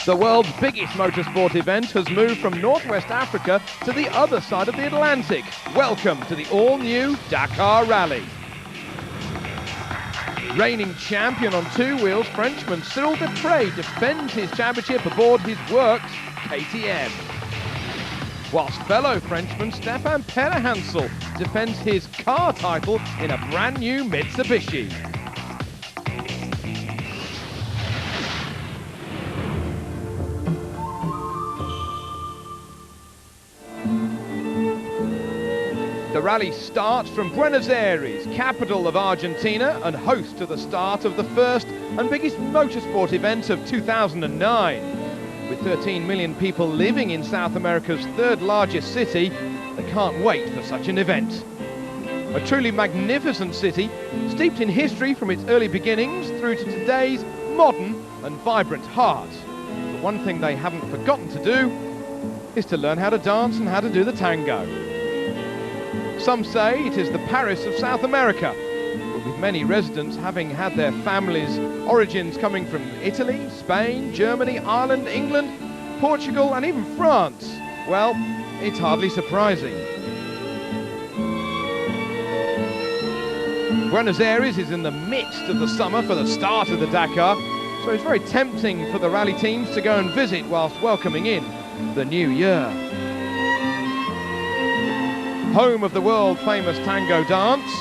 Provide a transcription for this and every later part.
The world's biggest motorsport event has moved from Northwest Africa to the other side of the Atlantic. Welcome to the all-new Dakar Rally. Reigning champion on two wheels, Frenchman Cyril Desprez defends his championship aboard his works KTM. Whilst fellow Frenchman Stefan Perrehansel defends his car title in a brand new Mitsubishi. The rally starts from Buenos Aires, capital of Argentina, and host to the start of the first and biggest motorsport event of 2009. With 13 million people living in South America's third largest city, they can't wait for such an event. A truly magnificent city, steeped in history from its early beginnings through to today's modern and vibrant heart. But one thing they haven't forgotten to do is to learn how to dance and how to do the tango. Some say it is the Paris of South America, but with many residents having had their families' origins coming from Italy, Spain, Germany, Ireland, England, Portugal and even France. Well, it's hardly surprising. Buenos Aires is in the midst of the summer for the start of the Dakar, so it's very tempting for the rally teams to go and visit whilst welcoming in the new year. Home of the world-famous tango dance,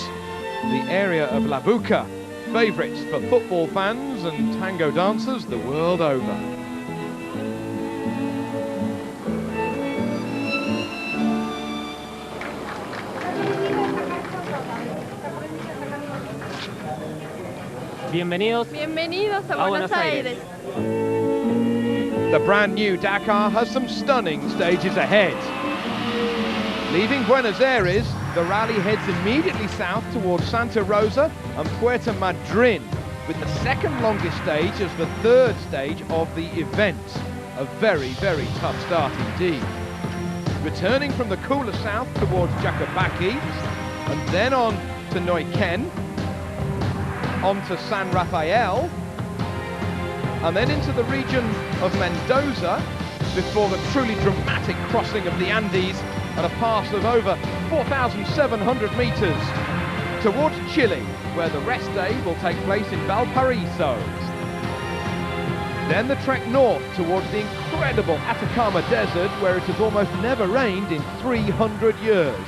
the area of La Buca, favourites for football fans and tango dancers the world over. Bienvenidos a Buenos Aires. The brand new Dakar has some stunning stages ahead. Leaving Buenos Aires, the rally heads immediately south towards Santa Rosa and Puerto Madryn, with the second longest stage as the third stage of the event. A very, very tough start indeed. Returning from the cooler south towards Jacobaki, and then on to Neuquén, on to San Rafael, and then into the region of Mendoza, before the truly dramatic crossing of the Andes at a pass of over 4,700 metres towards Chile, where the rest day will take place in Valparaiso. Then the trek north towards the incredible Atacama Desert, where it has almost never rained in 300 years.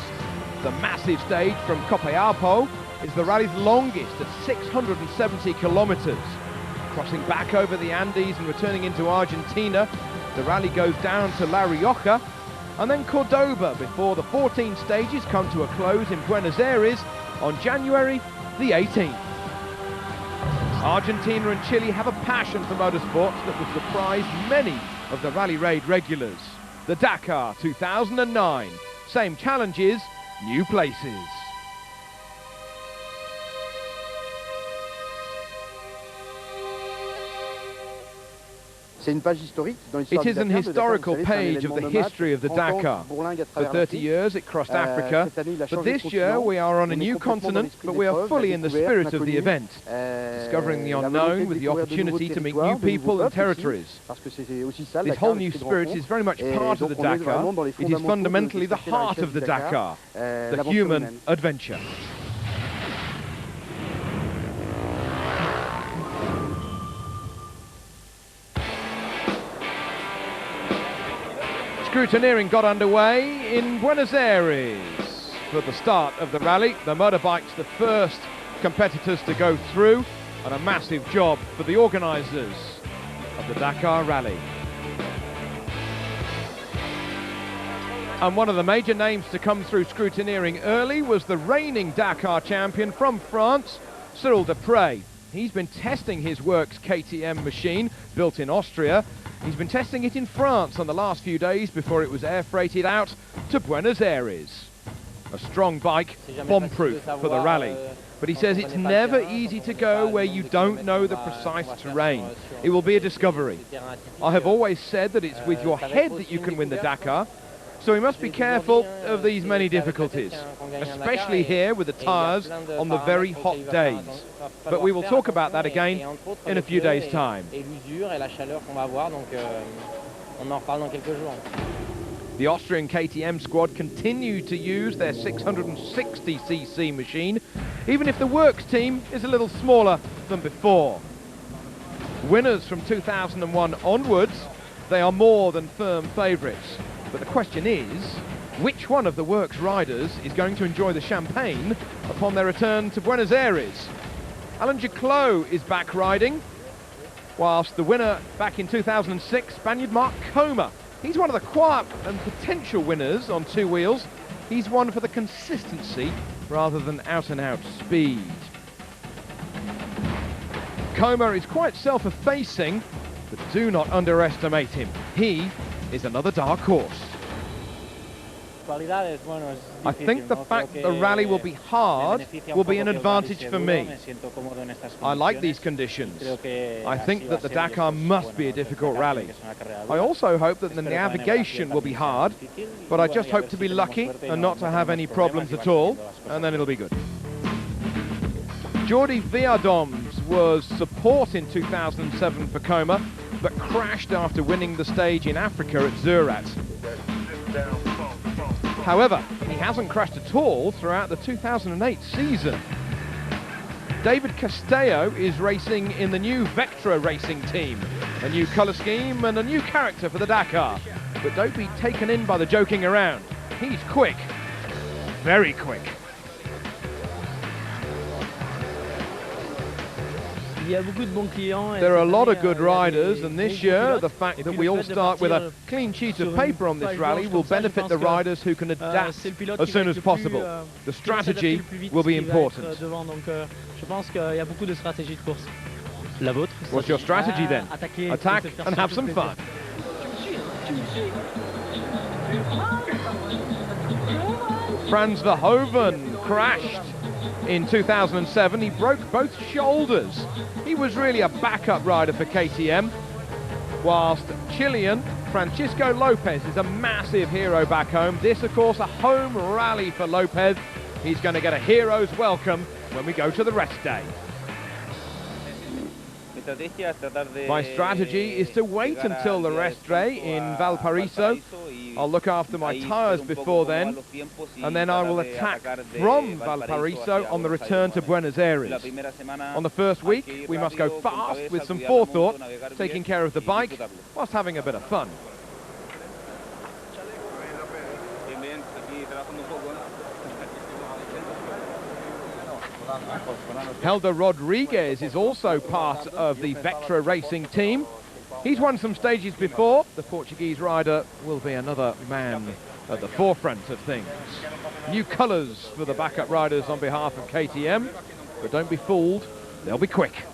The massive stage from Copiapó is the rally's longest at 670 kilometres. Crossing back over the Andes and returning into Argentina, the rally goes down to La Rioja and then Cordoba before the 14 stages come to a close in Buenos Aires on January the 18th. Argentina and Chile have a passion for motorsports that will surprise many of the Rally Raid regulars. The Dakar 2009. Same challenges, new places. It is an historical page of the history of the Dakar. For 30 years it crossed Africa, but this year we are on a new continent, but we are fully in the spirit of the event, discovering the unknown with the opportunity to meet new people and territories. This whole new spirit is very much part of the Dakar. It is fundamentally the heart of the Dakar, the human adventure. Scrutineering got underway in Buenos Aires for the start of the rally. The motorbike's the first competitors to go through, and a massive job for the organisers of the Dakar Rally. And one of the major names to come through scrutineering early was the reigning Dakar champion from France, Cyril Desprez. He's been testing his works KTM machine, built in Austria. He's been testing it in France on the last few days before it was air freighted out to Buenos Aires. A strong bike, bomb-proof for the rally. But he says it's never easy to go where you don't know the precise terrain. It will be a discovery. I have always said that it's with your head that you can win the Dakar, So we must be careful of these many difficulties, especially here with the tyres on the very hot days. But we will talk about that again in a few days' time. The Austrian KTM squad continue to use their 660cc machine, even if the works team is a little smaller than before. Winners from 2001 onwards, they are more than firm favourites. But the question is, which one of the works riders is going to enjoy the champagne upon their return to Buenos Aires? Alain Duclos is back riding, whilst the winner back in 2006, Spaniard Mark Comer. He's one of the quiet and potential winners on two wheels. He's one for the consistency rather than out-and-out speed. Comer is quite self-effacing, but do not underestimate him. He is another dark horse. I think the fact that the rally will be hard will be an advantage for me. I like these conditions. I think that the Dakar must be a difficult rally. I also hope that the navigation will be hard, but I just hope to be lucky and not to have any problems at all, and then it'll be good. Jordi Viadoms was support in 2007 for Comer, but crashed after winning the stage in Africa at Zurat. However, he hasn't crashed at all throughout the 2008 season. David Castello is racing in the new Vectra racing team, a new colour scheme and a new character for the Dakar. But don't be taken in by the joking around. He's quick, very quick. There are a lot of good riders, and this year the fact that we all start with a clean sheet of paper on this rally will benefit the riders who can adapt as soon as possible. The strategy will be important. What's your strategy then? Attack and have some fun. Frans Verhoeven crashed in 2007. He broke both shoulders. He was really a backup rider for KTM, whilst Chilean Francisco Lopez is a massive hero back home. This, of course, a home rally for Lopez. He's going to get a hero's welcome when we go to the rest day. My strategy is to wait until the rest day in Valparaiso. I'll look after my tyres before then, and then I will attack from Valparaiso on the return to Buenos Aires. On the first week, we must go fast with some forethought, taking care of the bike whilst having a bit of fun. Helder Rodriguez is also part of the Vectra racing team. He's won some stages before. The Portuguese rider will be another man at the forefront of things. New colours for the backup riders on behalf of KTM, but don't be fooled, they'll be quick.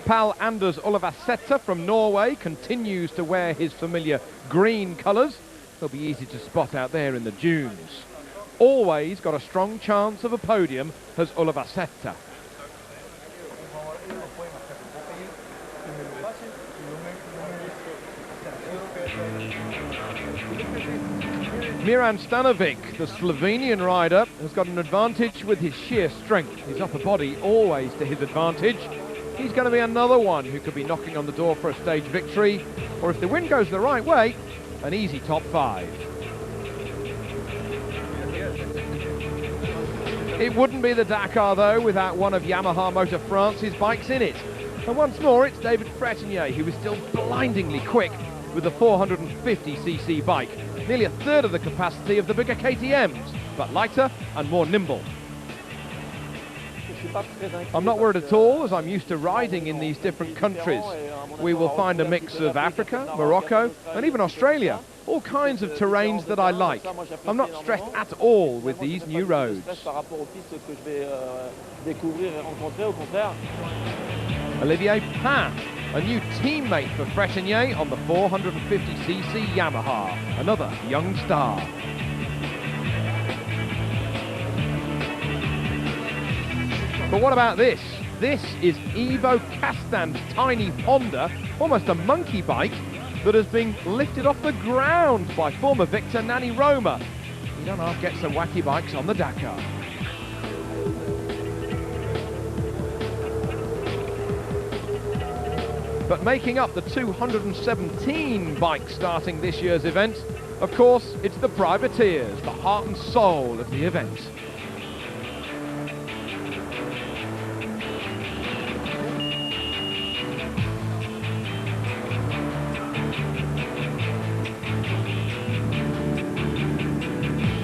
Pal Anders Olavasetta from Norway continues to wear his familiar green colours. He'll be easy to spot out there in the dunes. Always got a strong chance of a podium has Olavasetta. Miran Stanovic, the Slovenian rider, has got an advantage with his sheer strength. His upper body always to his advantage. He's going to be another one who could be knocking on the door for a stage victory, or if the wind goes the right way, an easy top 5. It wouldn't be the Dakar, though, without one of Yamaha Motor France's bikes in it. And once more, it's David Fretinier, who is still blindingly quick with the 450cc bike. Nearly a third of the capacity of the bigger KTMs, but lighter and more nimble. I'm not worried at all, as I'm used to riding in these different countries. We will find a mix of Africa, Morocco, and even Australia. All kinds of terrains that I like. I'm not stressed at all with these new roads. Olivier Pain, a new teammate for Fretinier on the 450cc Yamaha, another young star. But what about this? This is Ivo Kastan's tiny Honda, almost a monkey bike. that has been lifted off the ground by former victor Nani Roma. We don't half get some wacky bikes on the Dakar. But making up the 217 bikes starting this year's event, of course, it's the privateers, the heart and soul of the event.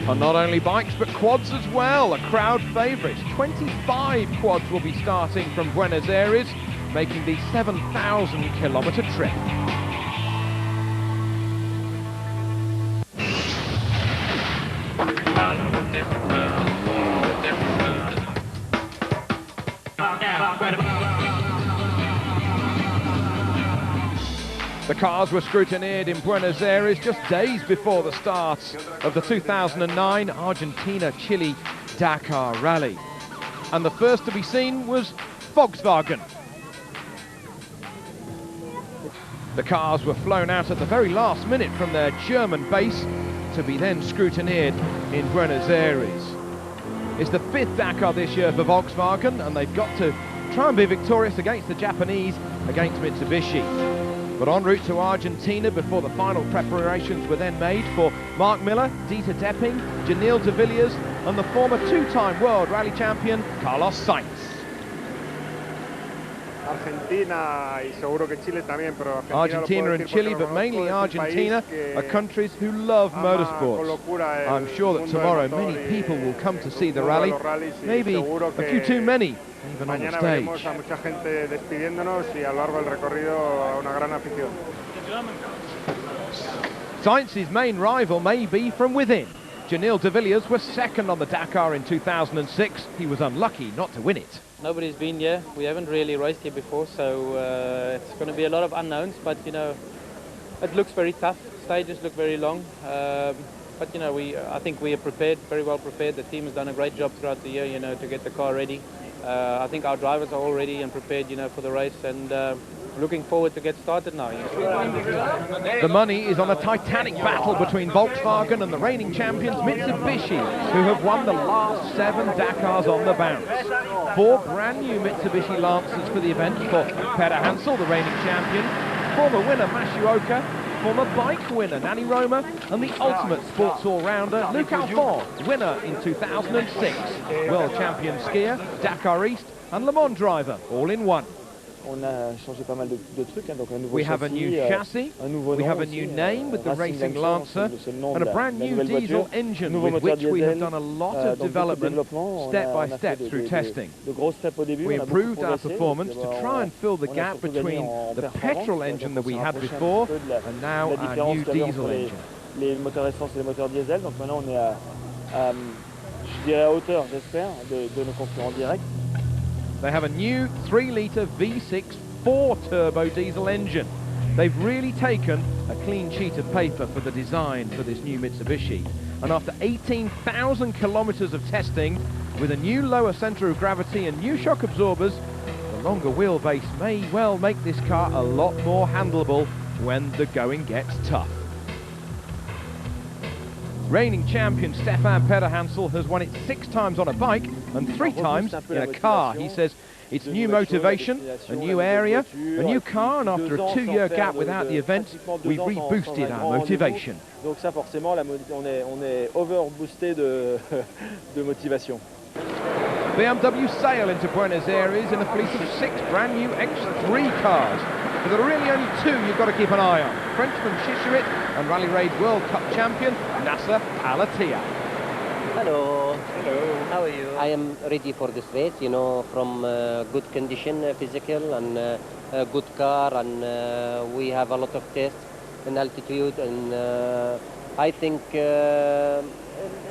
And not only bikes, but quads as well, a crowd favourite. 25 quads will be starting from Buenos Aires, making the 7,000-kilometre trip. The cars were scrutineered in Buenos Aires just days before the start of the 2009 Argentina-Chile Dakar Rally. And the first to be seen was Volkswagen. The cars were flown out at the very last minute from their German base to be then scrutineered in Buenos Aires. It's the 5th Dakar this year for Volkswagen, and they've got to try and be victorious against the Japanese, against Mitsubishi. But en route to Argentina before the final preparations were then made for Mark Miller, Dieter Depping, Janil de Villiers and the former two-time world rally champion Carlos Sainz. Argentina and Chile, but mainly Argentina, are countries who love motorsports. I'm sure that tomorrow many people will come to see the rally, maybe a few too many, even on the stage. Sainz's main rival may be from within. Janil de Villiers was second on the Dakar in 2006. He was unlucky not to win it. Nobody's been here. We haven't really raced here before, so it's going to be a lot of unknowns. But you know, it looks very tough. Stages look very long. But you know, I think we are prepared, very well prepared. The team has done a great job throughout the year, you know, to get the car ready. I think our drivers are all ready and prepared, you know, for the race, and looking forward to get started now. The money is on a titanic battle between Volkswagen and the reigning champions Mitsubishi, who have won the last 7 Dakars on the bounce. 4 brand new Mitsubishi Lancers for the event for Peder Hansel, the reigning champion, former winner Mashuoka, former bike winner Nani Roma, and the ultimate sports all-rounder Luc Alphonse, winner in 2006, world champion skier, Dakar East and Le Mans driver, all in one. We have a new chassis, we have a new name with the Racing Lancer, and a brand new diesel engine with which we have done a lot of development step by step through testing. We improved our performance to try and fill the gap between the petrol engine that we had before and now our new diesel engine. Les moteurs essence et les moteurs diesel, donc maintenant on est je dirais à hauteur, j'espère, de nos concurrents directs. They have a new 3-litre V6 4-turbo diesel engine. They've really taken a clean sheet of paper for the design for this new Mitsubishi. And after 18,000 kilometres of testing, with a new lower centre of gravity and new shock absorbers, the longer wheelbase may well make this car a lot more handleable when the going gets tough. Reigning champion Stefan Peder Hansel has won it 6 times on a bike and 3 times in a car. He says it's new motivation, a new area, a new car, and after a 2-year gap without the event, we've reboosted our motivation. Donc ça forcément, on est overboosté de motivation. BMW sail into Buenos Aires in a fleet of 6 brand new X3 cars. But there are really only 2 you've got to keep an eye on. Frenchman Chicherit and Rally Raid World Cup champion Nasser Al-Attiyah. Hello. Hello. How are you? I am ready for this race, you know, from good condition, physical, and a good car, and we have a lot of tests in altitude, and I think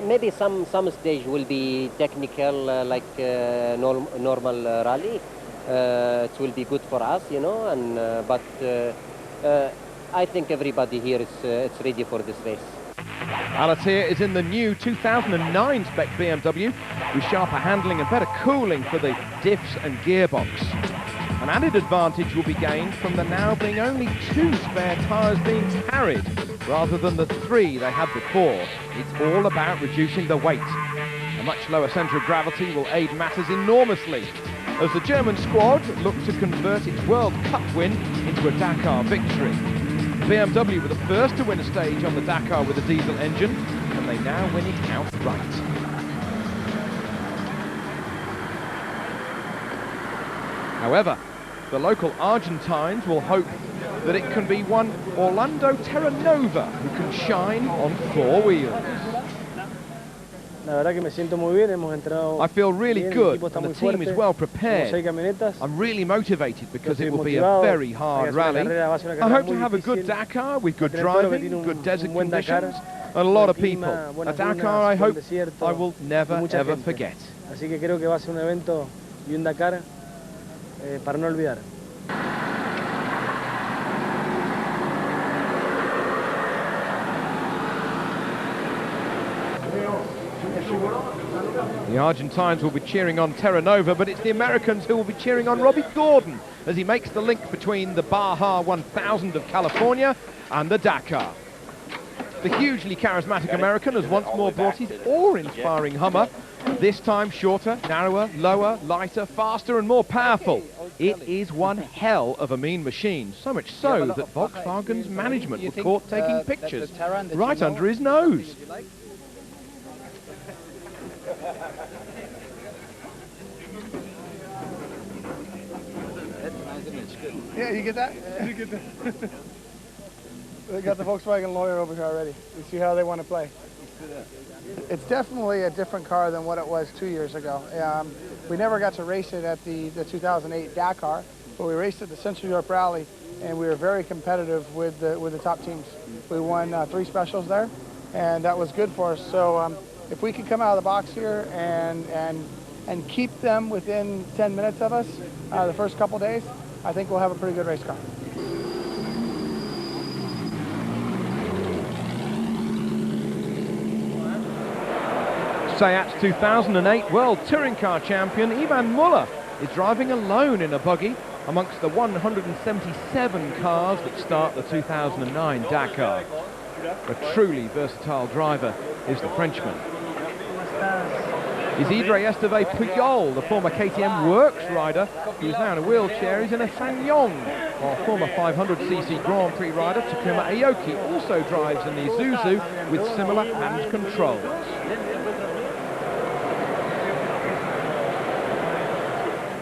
maybe some stage will be technical, like normal rally. It will be good for us, you know, and but I think everybody here is it's ready for this race. Al-Attiyah is in the new 2009 spec BMW with sharper handling and better cooling for the diffs and gearbox. An added advantage will be gained from there now being only 2 spare tyres being carried, rather than the 3 they had before. It's all about reducing the weight. A much lower centre of gravity will aid matters enormously, as the German squad looks to convert its World Cup win into a Dakar victory. BMW were the first to win a stage on the Dakar with a diesel engine, and they now win it outright. However, the local Argentines will hope that it can be one Orlando Terranova who can shine on 4 wheels. I feel really good, and the team is well prepared. I'm really motivated because it will be a very hard rally. I hope to have a good Dakar with good driving, good desert conditions, and a lot of people. A Dakar I hope I will never ever forget. Así que creo que va a ser un evento y un Dakar para no olvidar. The Argentines will be cheering on Terranova, but it's the Americans who will be cheering on Robbie Gordon as he makes the link between the Baja 1000 of California and the Dakar. The hugely charismatic American has once more brought his awe-inspiring Hummer, this time shorter, narrower, lower, lighter, faster and more powerful. It is one hell of a mean machine, so much so that Volkswagen's management were caught taking pictures right under his nose. Yeah, you get that? You get that? They got the Volkswagen lawyer over here already. You see how they want to play. It's definitely a different car than what it was 2 years ago. We never got to race it at the 2008 Dakar, but we raced at the Central Europe Rally, and we were very competitive with the top teams. We won 3 specials there, and that was good for us. So if we could come out of the box here and keep them within 10 minutes of us the first couple days, I think we'll have a pretty good race car. SEAT's 2008 World Touring Car Champion Ivan Muller is driving alone in a buggy amongst the 177 cars that start the 2009 Dakar. A truly versatile driver is the Frenchman. Isidre Esteve Puyol, the former KTM Works rider, who is now in a wheelchair, is in a Sanyong, while former 500cc Grand Prix rider Takuma Aoki also drives in the Isuzu with similar hand controls.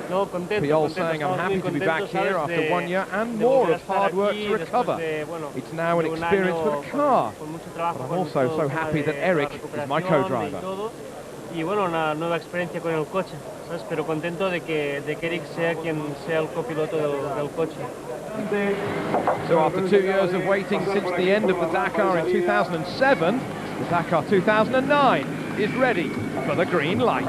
Puyol saying, "I'm happy to be back here after 1 year and more of hard work to recover. It's now an experience for the car, but I'm also so happy that Eric is my co-driver." Y bueno, una nueva experiencia con el coche, ¿sabes? Pero contento de que Eric sea quien sea el copiloto del coche. So after 2 years of waiting since the end of the Dakar in 2007, the Dakar 2009 is ready for the green light.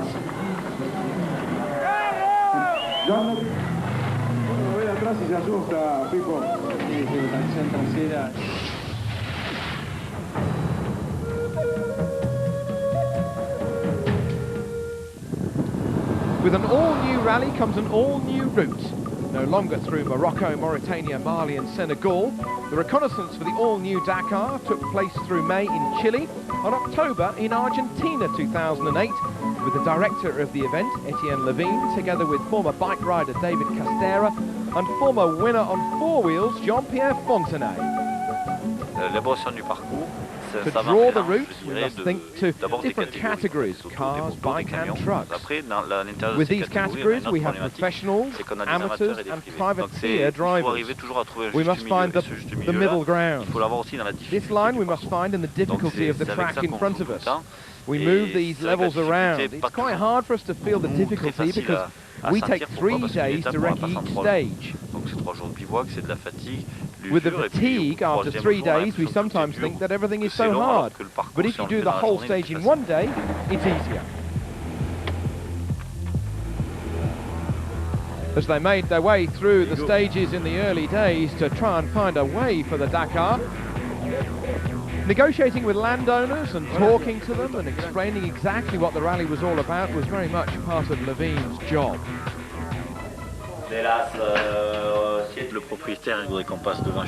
With an all-new rally comes an all-new route. No longer through Morocco, Mauritania, Mali and Senegal. The reconnaissance for the all-new Dakar took place through May in Chile, and October in Argentina 2008, with the director of the event, Etienne Levine, together with former bike rider David Castera and former winner on 4 wheels, Jean-Pierre Fontenay. To draw the route, we must think to different categories, cars, bike and trucks. With these categories, we have professionals, amateurs and privateer drivers. We must find the middle ground. This line we must find in the difficulty of the track in front of us. We move these levels around. It's quite hard for us to feel the difficulty because we take 3 days to wreck each stage. With the fatigue after 3 days, we sometimes think that everything is so hard. But if you do the whole stage in 1 day, it's easier. As they made their way through the stages in the early days to try and find a way for the Dakar, negotiating with landowners and talking to them and explaining exactly what the rally was all about was very much part of Levine's job.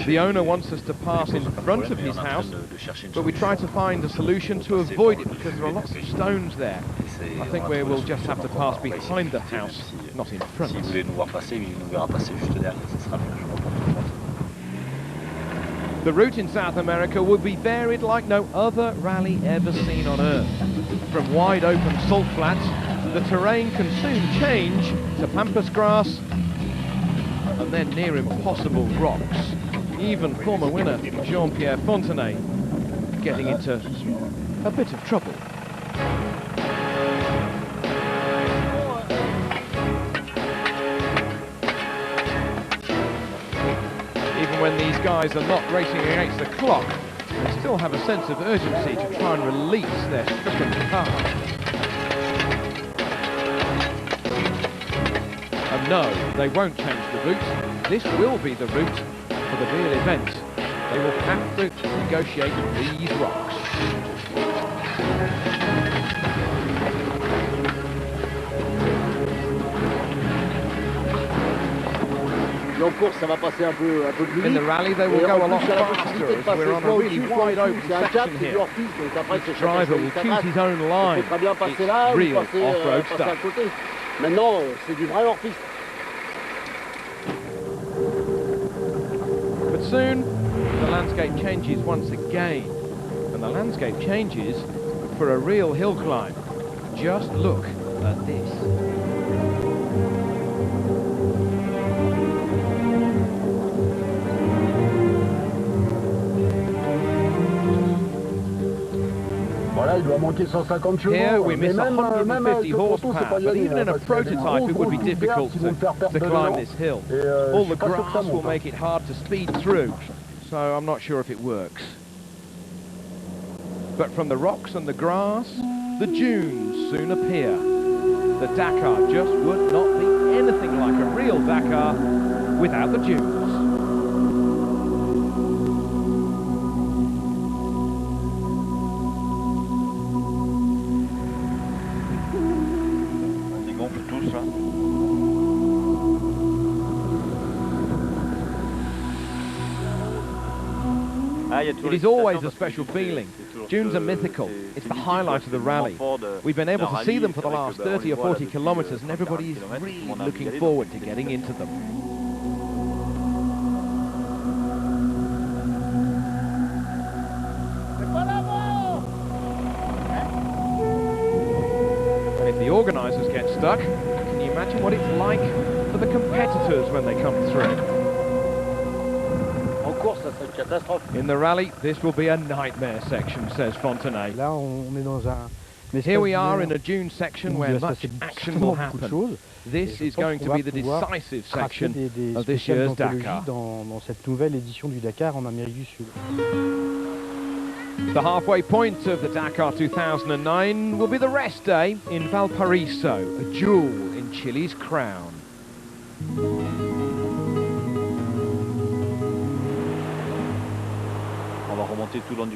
The owner wants us to pass in front of his house, but we try to find a solution to avoid it because there are lots of stones there. I think we will just have to pass behind the house, not in front. The route in South America would be varied like no other rally ever seen on Earth. From wide open salt flats, the terrain can soon change to pampas grass and then near impossible rocks. Even former winner Jean-Pierre Fontenay getting into a bit of trouble. Even when these guys are not racing against the clock, they still have a sense of urgency to try and release their stricken car. And no, they won't change the route. This will be the route for the real event. They will have to negotiate these rocks. In the rally, they will go a lot faster as we're on a really wide open section here. The driver will choose his own line. It's real off-road stuff. Maintenant, c'est du vrai hors-piste. But soon, the landscape changes once again. And the landscape changes for a real hill climb. Just look at this. Here we miss 150 horsepower, but even in a prototype it would be difficult to climb this hill. All the grass will make it hard to speed through, so I'm not sure if it works. But from the rocks and the grass, the dunes soon appear. The Dakar just would not be anything like a real Dakar without the dunes. It is always a special feeling. Dunes are mythical. It's the highlight of the rally. We've been able to see them for the last 30 or 40 kilometers and everybody is really looking forward to getting into them. And if the organisers get stuck, can you imagine what it's like for the competitors when they come through? In the rally, this will be a nightmare section, says Fontenay. Here we are in a dune section where much action will happen. This is going to be the decisive section of this year's Dakar. The halfway point of the Dakar 2009 will be the rest day in Valparaiso, a jewel in Chile's crown.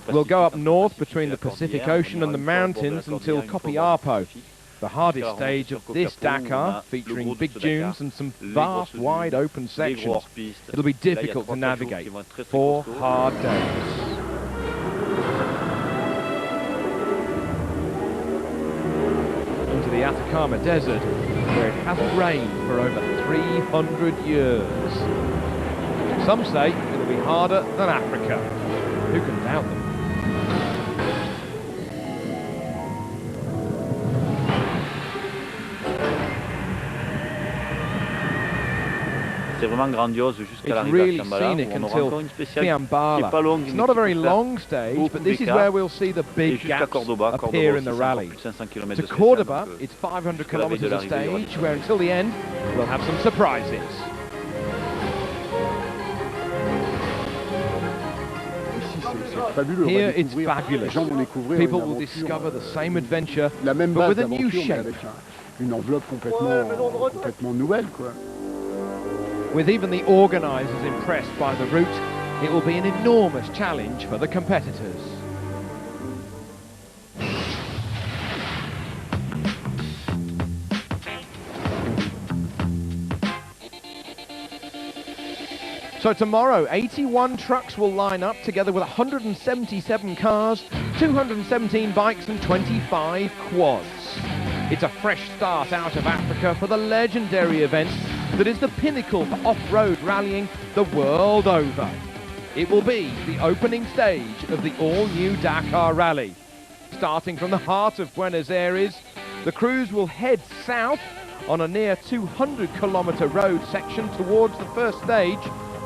We'll go up north between the Pacific Ocean and the mountains until Copiapo, the hardest stage of this Dakar, featuring big dunes and some vast, wide open sections. It'll be difficult to navigate. 4 hard days. Into the Atacama Desert, where it hasn't rained for over 300 years. Some say it'll be harder than Africa. Who can doubt them? It's really scenic until Fiambala. It's not a very long stage, but this is where we'll see the big gaps appear in the rally. To Cordoba, it's 500 kilometers a stage, where until the end, we'll have some surprises. Here it's fabulous. People will discover the same adventure, but with a new shape. With even the organisers impressed by the route, it will be an enormous challenge for the competitors. So tomorrow, 81 trucks will line up together with 177 cars, 217 bikes and 25 quads. It's a fresh start out of Africa for the legendary event that is the pinnacle for off-road rallying the world over. It will be the opening stage of the all-new Dakar Rally. Starting from the heart of Buenos Aires, the crews will head south on a near 200-kilometre road section towards the first stage,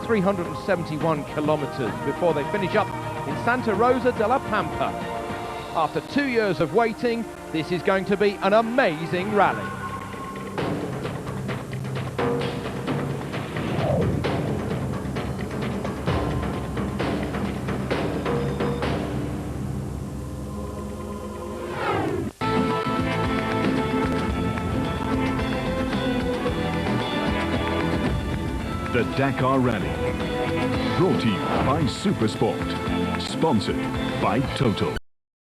371 kilometres, before they finish up in Santa Rosa de la Pampa. After 2 years of waiting, this is going to be an amazing rally. The Dakar Rally, brought to you by Supersport, sponsored by Total.